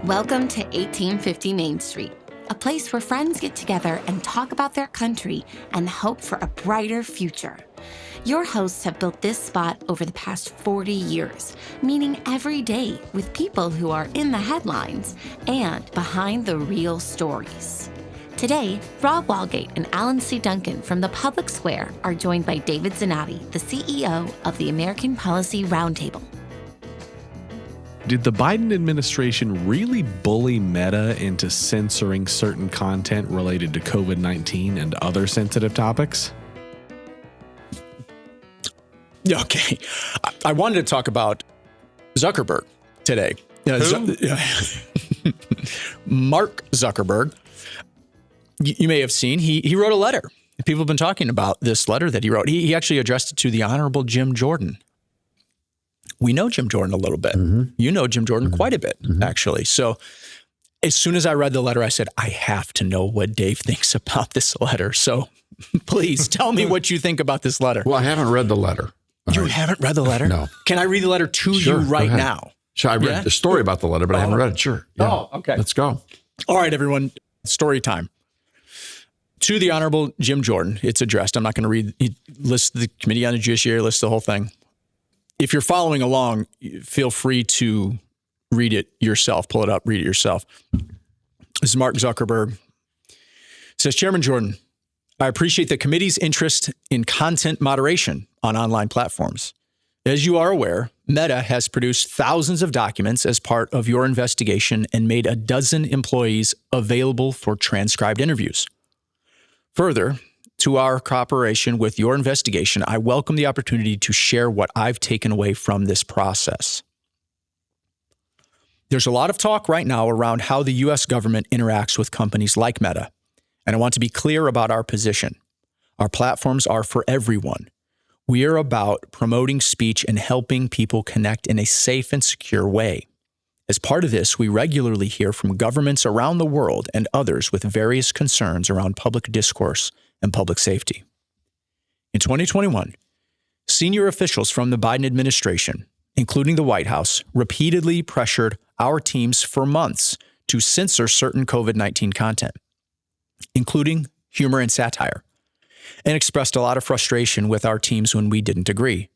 Welcome to 1850 Main Street, a place where friends get together and talk about their country and hope for a brighter future. Your hosts have built this spot over the past 40 years, meeting every day with people who are in the headlines and behind the real stories. Today, Rob Walgate and Alan C. Duncan from the Public Square are joined by David Zanotti, the CEO of the American Policy Roundtable. Did the Biden administration really bully Meta into censoring certain content related to COVID-19 and other sensitive topics? Okay. I wanted to talk about Zuckerberg today. Mark Zuckerberg. You may have seen, he wrote a letter. People have been talking about this letter that he wrote. He actually addressed it to the Honorable Jim Jordan. We know Jim Jordan a little bit. Mm-hmm. You know Jim Jordan quite a bit, actually. So as soon as I read the letter, I said, I have to know what Dave thinks about this letter. So please tell me what you think about this letter. Well, I haven't read the letter. You haven't read the letter? No. Can I read the letter to you right now? Sure, I read the story about the letter, but I haven't read it. Sure. Yeah. Oh, okay. Let's go. All right, everyone. Story time. To the Honorable Jim Jordan, it's addressed. I'm not going to read. He lists the Committee on the Judiciary, lists the whole thing. If you're following along, feel free to read it yourself. Pull it up, read it yourself. This is Mark Zuckerberg. It says, Chairman Jordan, I appreciate the committee's interest in content moderation on online platforms. As you are aware, Meta has produced thousands of documents as part of your investigation and made a dozen employees available for transcribed interviews. Further, to our cooperation with your investigation, I welcome the opportunity to share what I've taken away from this process. There's a lot of talk right now around how the U.S. government interacts with companies like Meta, and I want to be clear about our position. Our platforms are for everyone. We are about promoting speech and helping people connect in a safe and secure way. As part of this, we regularly hear from governments around the world and others with various concerns around public discourse and public safety. In 2021, senior officials from the Biden administration, including the White House, repeatedly pressured our teams for months to censor certain COVID-19 content, including humor and satire, and expressed a lot of frustration with our teams when we didn't agree.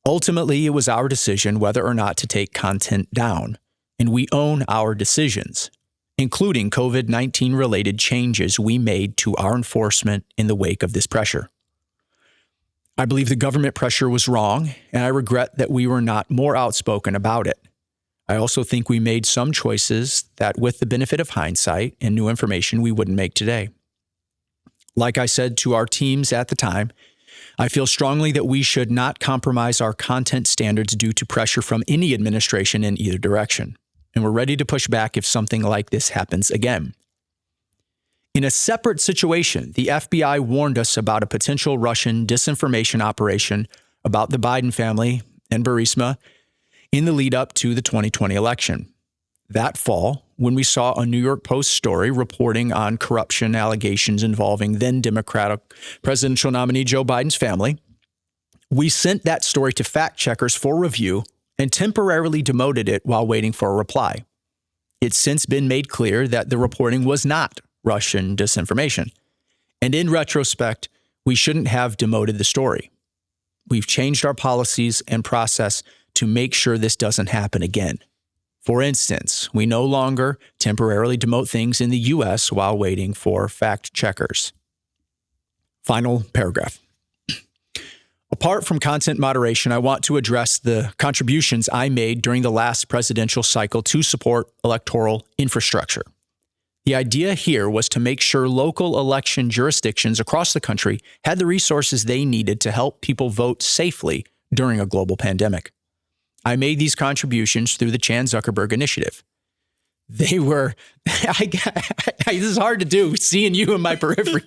Ultimately, it was our decision whether or not to take content down, and we own our decisions, including COVID-19 related changes we made to our enforcement in the wake of this pressure. I believe the government pressure was wrong, and I regret that we were not more outspoken about it. I also think we made some choices that, with the benefit of hindsight and new information, we wouldn't make today. Like I said to our teams at the time, I feel strongly that we should not compromise our content standards due to pressure from any administration in either direction. And we're ready to push back if something like this happens again. In a separate situation, the FBI warned us about a potential Russian disinformation operation about the Biden family and Burisma in the lead up to the 2020 election. That fall, when we saw a New York Post story reporting on corruption allegations involving then Democratic presidential nominee Joe Biden's family, we sent that story to fact checkers for review and temporarily demoted it while waiting for a reply. It's since been made clear that the reporting was not Russian disinformation. And in retrospect, we shouldn't have demoted the story. We've changed our policies and process to make sure this doesn't happen again. For instance, we no longer temporarily demote things in the U.S. while waiting for fact checkers. Final paragraph. Apart from content moderation, I want to address the contributions I made during the last presidential cycle to support electoral infrastructure. The idea here was to make sure local election jurisdictions across the country had the resources they needed to help people vote safely during a global pandemic. I made these contributions through the Chan Zuckerberg Initiative. They were, this is hard to do, seeing you in my periphery.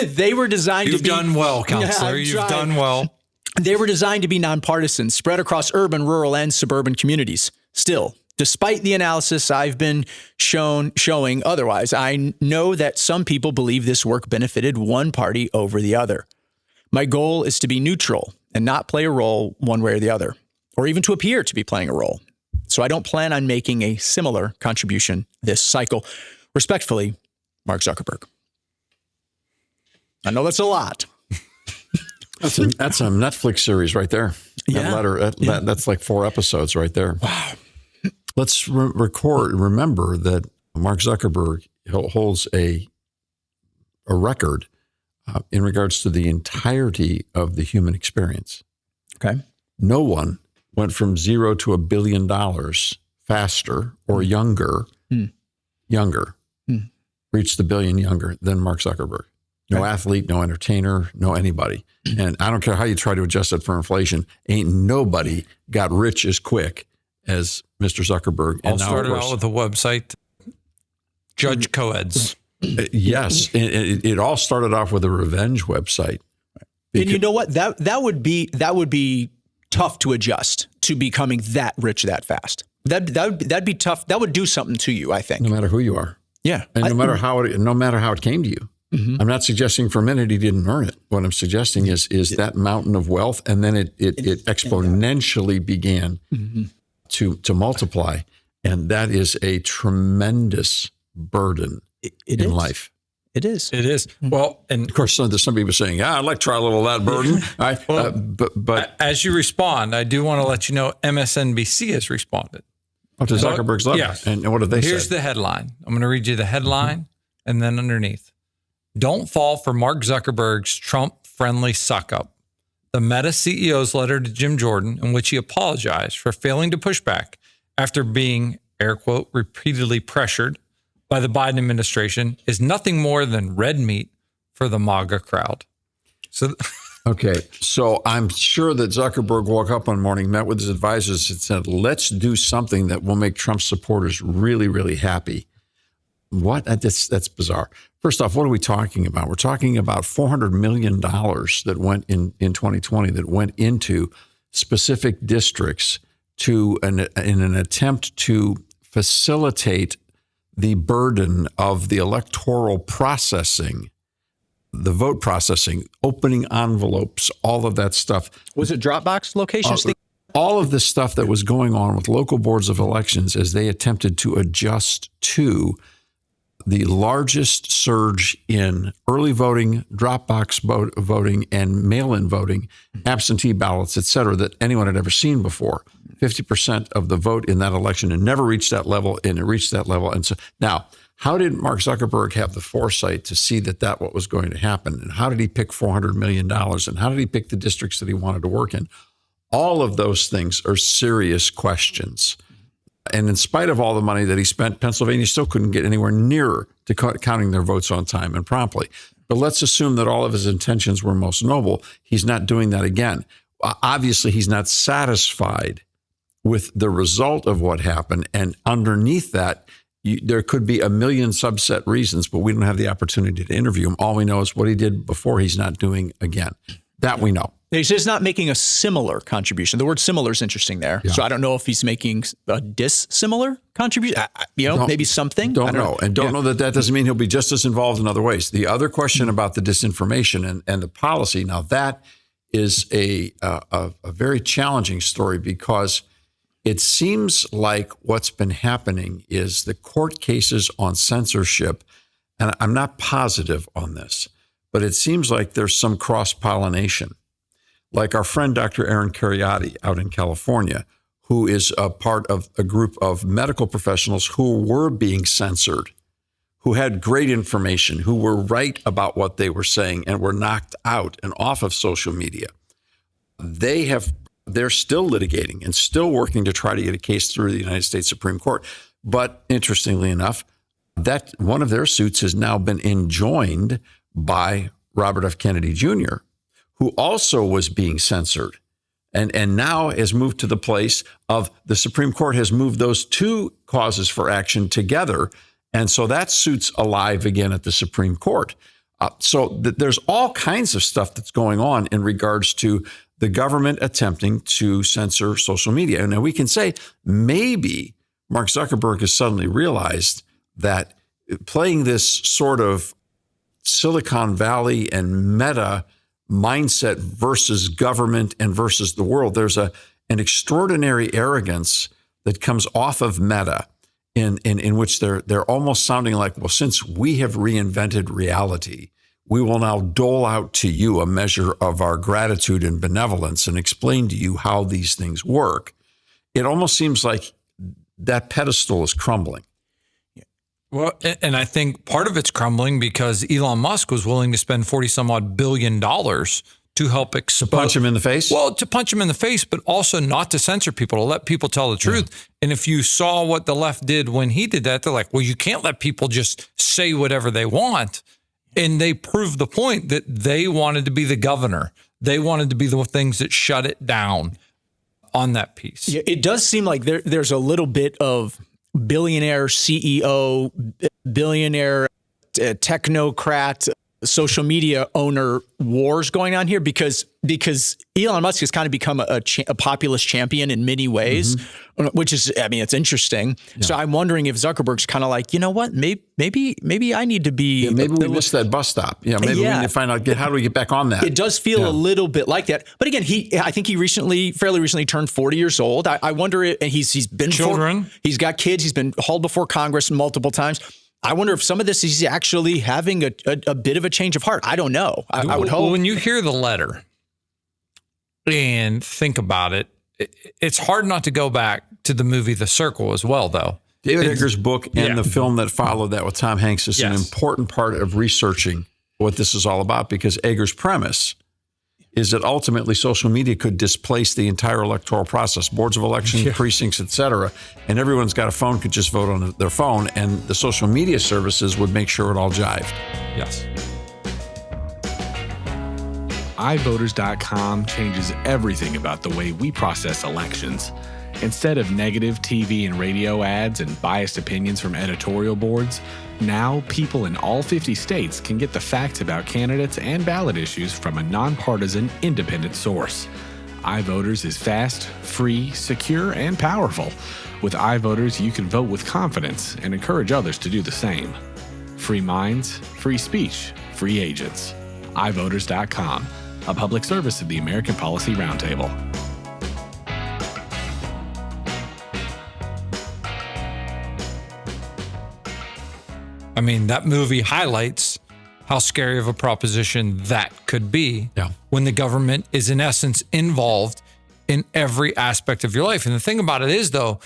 They were designed to be— You've done well, Counselor. You've done well. They were designed to be nonpartisan, spread across urban, rural, and suburban communities. Still, despite the analysis I've been showing otherwise, I know that some people believe this work benefited one party over the other. My goal is to be neutral and not play a role one way or the other, or even to appear to be playing a role. So I don't plan on making a similar contribution this cycle. Respectfully, Mark Zuckerberg. I know that's a lot. That's a Netflix series right there. That letter, that's like 4 episodes right there. Wow. Let's remember that Mark Zuckerberg holds a record in regards to the entirety of the human experience. Okay. No one went from 0 to $1 billion faster or younger, reached the billion younger than Mark Zuckerberg. No athlete, no entertainer, no anybody. And I don't care how you try to adjust it for inflation, ain't nobody got rich as quick as Mr. Zuckerberg. All started out with a website, Judge Coeds. Yes, it all started off with a revenge website. And you know what? That would be tough to adjust to becoming that rich that fast. That'd be tough. That would do something to you, I think. No matter who you are. Yeah. And no matter how it came to you. Mm-hmm. I'm not suggesting for a minute he didn't earn it. What I'm suggesting is that mountain of wealth, and then it exponentially began to multiply, and that is a tremendous burden in life. It is. It is. Well, and of course, there's some people saying, "I'd like to try a little of that burden." But as you respond, I do want to let you know MSNBC has responded. To Zuckerberg's letter. Yes. And what did they say? Here's the headline. I'm going to read you the headline, and then underneath. Don't fall for Mark Zuckerberg's Trump-friendly suck-up. The Meta CEO's letter to Jim Jordan, in which he apologized for failing to push back after being, air quote, repeatedly pressured by the Biden administration, is nothing more than red meat for the MAGA crowd. Okay, so I'm sure that Zuckerberg woke up one morning, met with his advisors, and said, let's do something that will make Trump supporters really, really happy. What? That's bizarre. First off, what are we talking about? We're talking about $400 million that went in 2020 that went into specific districts in an attempt to facilitate the burden of the electoral processing, the vote processing, opening envelopes, all of that stuff. Was it Dropbox locations? All of the stuff that was going on with local boards of elections as they attempted to adjust to the largest surge in early voting, Dropbox voting, and mail-in voting, absentee ballots, et cetera, that anyone had ever seen before. 50% of the vote in that election had never reached that level, and it reached that level. And so now, how did Mark Zuckerberg have the foresight to see that what was going to happen? And how did he pick $400 million? And how did he pick the districts that he wanted to work in? All of those things are serious questions. And in spite of all the money that he spent, Pennsylvania still couldn't get anywhere nearer to counting their votes on time and promptly. But let's assume that all of his intentions were most noble. He's not doing that again. Obviously, he's not satisfied with the result of what happened. And underneath that, there could be a million subset reasons, but we don't have the opportunity to interview him. All we know is what he did before he's not doing again. That we know. He's just not making a similar contribution. The word similar is interesting there. Yeah. So I don't know if he's making a dissimilar contribution. Maybe something. Don't know. And don't know that doesn't mean he'll be just as involved in other ways. The other question about the disinformation and the policy, now that is a very challenging story because it seems like what's been happening is the court cases on censorship, and I'm not positive on this, but it seems like there's some cross-pollination. Like our friend Dr. Aaron Cariotti out in California, who is a part of a group of medical professionals who were being censored, who had great information, who were right about what they were saying and were knocked out and off of social media. They're still litigating and still working to try to get a case through the United States Supreme Court. But interestingly enough, that one of their suits has now been enjoined by Robert F. Kennedy Jr., who also was being censored and now has moved to the place of the Supreme Court has moved those two causes for action together. And so that suit's alive again at the Supreme Court. There's all kinds of stuff that's going on in regards to the government attempting to censor social media. And now we can say maybe Mark Zuckerberg has suddenly realized that playing this sort of Silicon Valley and Meta mindset versus government and versus the world, there's an extraordinary arrogance that comes off of Meta in which they're almost sounding like, well, since we have reinvented reality, we will now dole out to you a measure of our gratitude and benevolence and explain to you how these things work. It almost seems like that pedestal is crumbling. Well, and I think part of it's crumbling because Elon Musk was willing to spend 40 some odd billion dollars to help expose. To punch him in the face? Well, to punch him in the face, but also not to censor people, to let people tell the truth. Yeah. And if you saw what the left did when he did that, they're like, well, you can't let people just say whatever they want. And they proved the point that they wanted to be the governor. They wanted to be the things that shut it down on that piece. Yeah, it does seem like there's a little bit of billionaire CEO, billionaire technocrat, social media owner wars going on here because Elon Musk has kind of become a populist champion in many ways, which is, I mean, it's interesting. Yeah. So I'm wondering if Zuckerberg's kind of like, you know what, maybe I need to be. Yeah, maybe we missed that bus stop. Yeah, maybe we need to find out how do we get back on that. It does feel a little bit like that. But again, I think he fairly recently turned 40 years old. I wonder, and he's been children. He's got kids. He's been hauled before Congress multiple times. I wonder if some of this is actually having a bit of a change of heart. I don't know. I would hope. Well, when you hear the letter and think about it, it's hard not to go back to the movie The Circle as well, though. David Eggers' book and the film that followed that with Tom Hanks is an important part of researching what this is all about, because Eggers' premise is that ultimately social media could displace the entire electoral process, boards of election, precincts, et cetera, and everyone's got a phone, could just vote on their phone, and the social media services would make sure it all jived. Yes. iVoters.com changes everything about the way we process elections. Instead of negative TV and radio ads and biased opinions from editorial boards, now people in all 50 states can get the facts about candidates and ballot issues from a nonpartisan, independent source. iVoters is fast, free, secure, and powerful. With iVoters, you can vote with confidence and encourage others to do the same. Free minds, free speech, free agents. iVoters.com, a public service of the American Policy Roundtable. I mean, that movie highlights how scary of a proposition that could be when the government is, in essence, involved in every aspect of your life. And the thing about it is, though,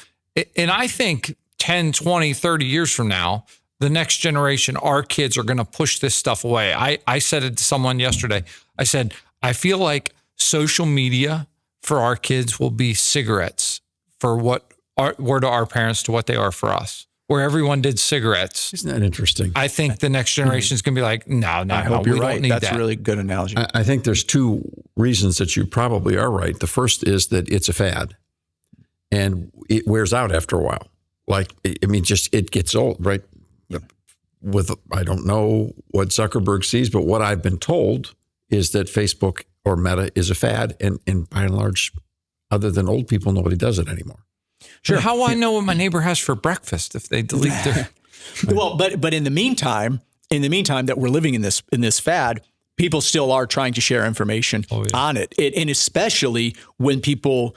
and I think 10, 20, 30 years from now, the next generation, our kids are going to push this stuff away. I said it to someone yesterday. I said, I feel like social media for our kids will be cigarettes for what were to our parents to what they are for us. Where everyone did cigarettes. Isn't that interesting? I think the next generation is going to be like, no, I hope you're right. That's that. A really good analogy. I think there's two reasons that you probably are right. The first is that it's a fad and it wears out after a while. Like, I mean, just it gets old, right? I don't know what Zuckerberg sees, but what I've been told is that Facebook or Meta is a fad. And by and large, other than old people, nobody does it anymore. Sure. But how will I know what my neighbor has for breakfast if they delete their? Well, but in the meantime that we're living in this fad, people still are trying to share information on it, and especially when people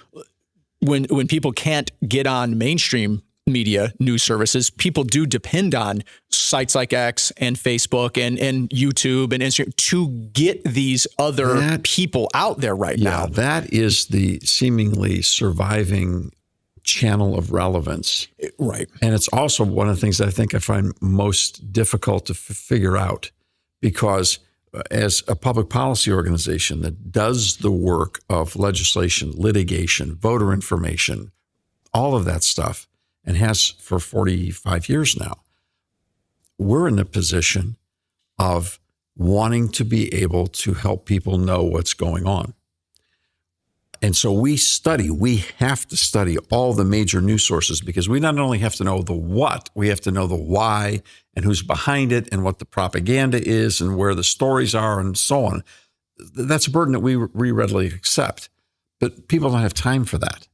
can't get on mainstream media news services, people do depend on sites like X and Facebook and YouTube and Instagram to get these other people out there right now. That is the seemingly surviving channel of relevance. Right. And it's also one of the things that I think I find most difficult to figure out, because as a public policy organization that does the work of legislation, litigation, voter information, all of that stuff, and has for 45 years now, we're in a position of wanting to be able to help people know what's going on. And so we have to study all the major news sources, because we not only have to know the what, we have to know the why and who's behind it and what the propaganda is and where the stories are and so on. That's a burden that we readily accept. But people don't have time for that.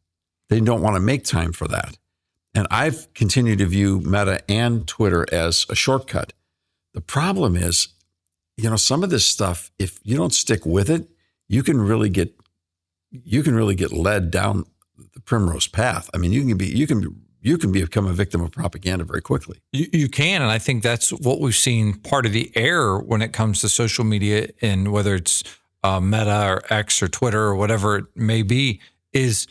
They don't want to make time for that. And I've continued to view Meta and Twitter as a shortcut. The problem is, some of this stuff, if you don't stick with it, you can really get led down the primrose path. I mean, you can become a victim of propaganda very quickly. You can, and I think that's what we've seen. Part of the error when it comes to social media, and whether it's Meta or X or Twitter or whatever it may be, is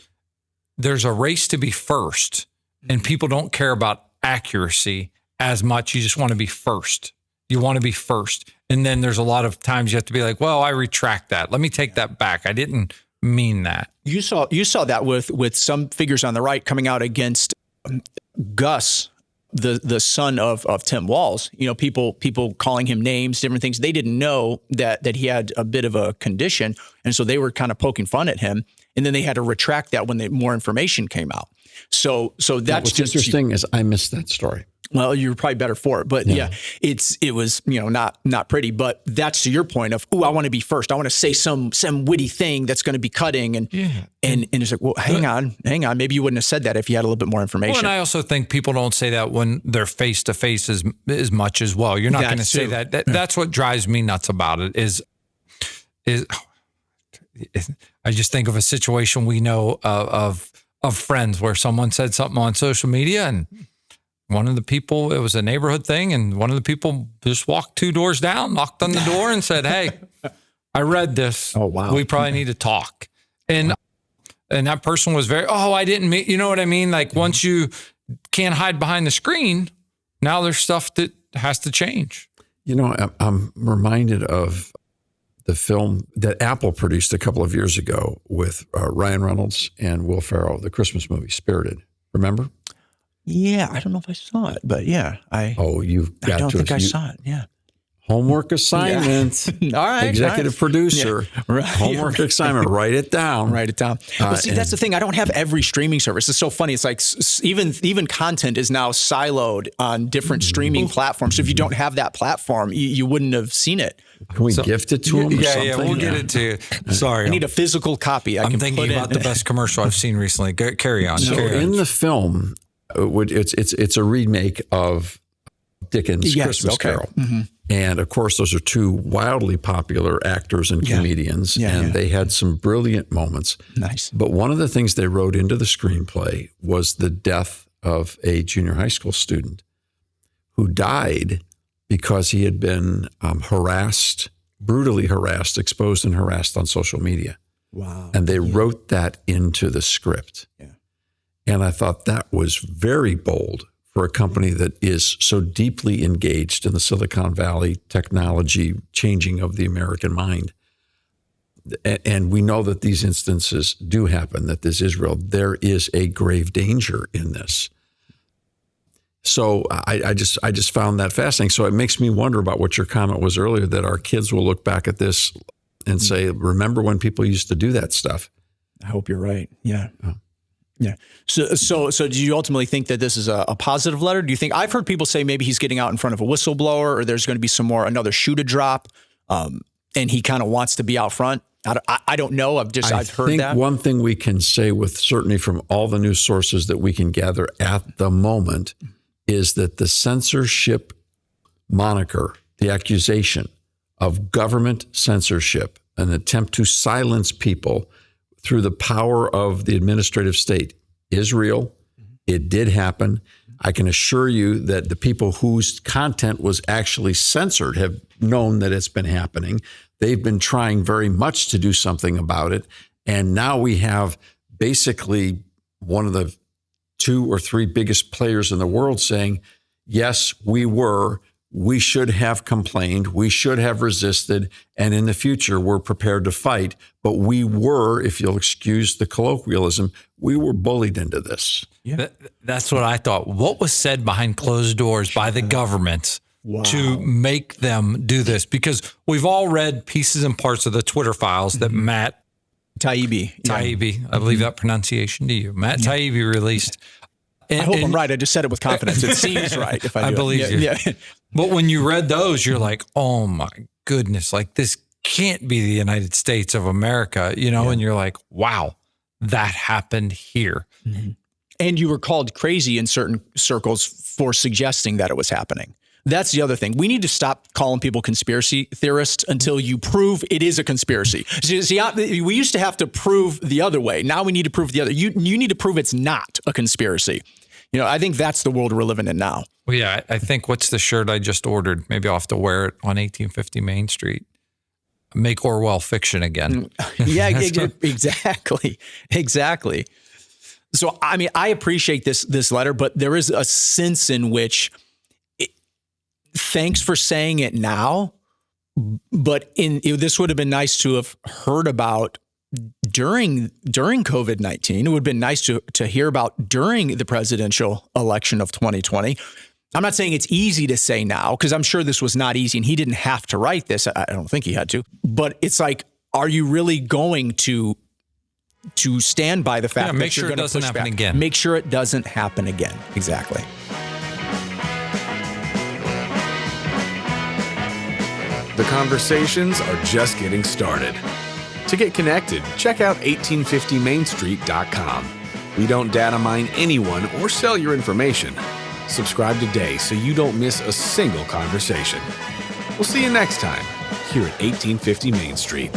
there's a race to be first, and people don't care about accuracy as much. You just want to be first. You want to be first. And then there's a lot of times you have to be like, well, I retract that. Let me take that back. I didn't mean that. You saw that with some figures on the right coming out against Gus, the son of Tim Walz. You know, people calling him names, different things. They didn't know that he had a bit of a condition, and so they were kind of poking fun at him. And then they had to retract that when more information came out. So that's what's just interesting is I missed that story. Well, you're probably better for it, but yeah, it was, you know, not pretty, but that's to your point of, I want to be first. I want to say some witty thing that's going to be cutting. And it's like, well, hang on. Maybe you wouldn't have said that if you had a little bit more information. Well, and I also think people don't say that when they're face to face as much as well. You're not going to say that. That's what drives me nuts about it is I just think of a situation we know of friends where someone said something on social media, and one of the people, it was a neighborhood thing, and one of the people just walked 2 doors down, knocked on the door and said, hey, I read this. Oh, wow. We probably need to talk. And that person was I didn't mean, you know what I mean? Like once you can't hide behind the screen, now there's stuff that has to change. You know, I'm reminded of the film that Apple produced a couple of years ago with Ryan Reynolds and Will Ferrell, the Christmas movie, Spirited. Remember? Yeah, I don't know if I saw it, but yeah, you've got to. I don't think I saw it. Yeah. Homework assignment. Yeah. All right. Executive producer. Yeah. Right. Homework assignment. Write it down. Write it down. Well, see, that's the thing. I don't have every streaming service. It's so funny. It's like even content is now siloed on different streaming platforms. So if you don't have that platform, you wouldn't have seen it. Can we gift it to them or something? Yeah, we'll get it to you. Sorry. I need a physical copy. I'm thinking about the best commercial I've seen recently. Carry on. So in the film, it's a remake of Dickens' Christmas Carol. Mm-hmm. And of course, those are two wildly popular actors and comedians, and they had some brilliant moments. Nice. But one of the things they wrote into the screenplay was the death of a junior high school student who died because he had been brutally harassed, exposed and harassed on social media. Wow. And they wrote that into the script. Yeah. And I thought that was very bold for a company that is so deeply engaged in the Silicon Valley technology changing of the American mind. And we know that these instances do happen, that this Israel, there is a grave danger in this. So I just found that fascinating. So it makes me wonder about what your comment was earlier, that our kids will look back at this and say, remember when people used to do that stuff? I hope you're right. Yeah. Oh. Yeah. So do you ultimately think that this is a positive letter? Do you think, I've heard people say maybe he's getting out in front of a whistleblower, or there's going to be another shoe to drop, and he kind of wants to be out front? I don't know. I've heard that. I think one thing we can say with certainty from all the news sources that we can gather at the moment is that the censorship moniker, the accusation of government censorship, an attempt to silence people through the power of the administrative state, is real. It did happen. I can assure you that the people whose content was actually censored have known that it's been happening. They've been trying very much to do something about it. And now we have basically one of the 2 or 3 biggest players in the world saying, yes, we should have complained, we should have resisted, and in the future, we're prepared to fight. But we were, if you'll excuse the colloquialism, we were bullied into this. Yeah. That's what I thought. What was said behind closed doors by the government to make them do this? Because we've all read pieces and parts of the Twitter files that Matt Taibbi, I believe that pronunciation to you, Matt Taibbi released. I hope I'm right. I just said it with confidence. It seems right if I believe you. Yeah. But when you read those, you're like, oh my goodness, like this can't be the United States of America, and you're like, wow, that happened here. Mm-hmm. And you were called crazy in certain circles for suggesting that it was happening. That's the other thing. We need to stop calling people conspiracy theorists until you prove it is a conspiracy. See, we used to have to prove the other way. Now we need to prove the other. You need to prove it's not a conspiracy. I think that's the world we're living in now. Well, yeah, I think what's the shirt I just ordered? Maybe I'll have to wear it on 1850 Main Street. Make Orwell fiction again. Yeah, exactly. Exactly. So, I mean, I appreciate this letter, but there is a sense in which thanks for saying it now, but this would have been nice to have heard about during COVID-19. It would have been nice to hear about during the presidential election of 2020. I'm not saying it's easy to say now, because I'm sure this was not easy and he didn't have to write this. I don't think he had to. But it's like, are you really going to stand by the fact that you're going to push back? Make sure it doesn't happen again. Make sure it doesn't happen again. Exactly. The conversations are just getting started. To get connected, check out 1850mainstreet.com. We don't data mine anyone or sell your information. Subscribe today so you don't miss a single conversation. We'll see you next time here at 1850 Main Street.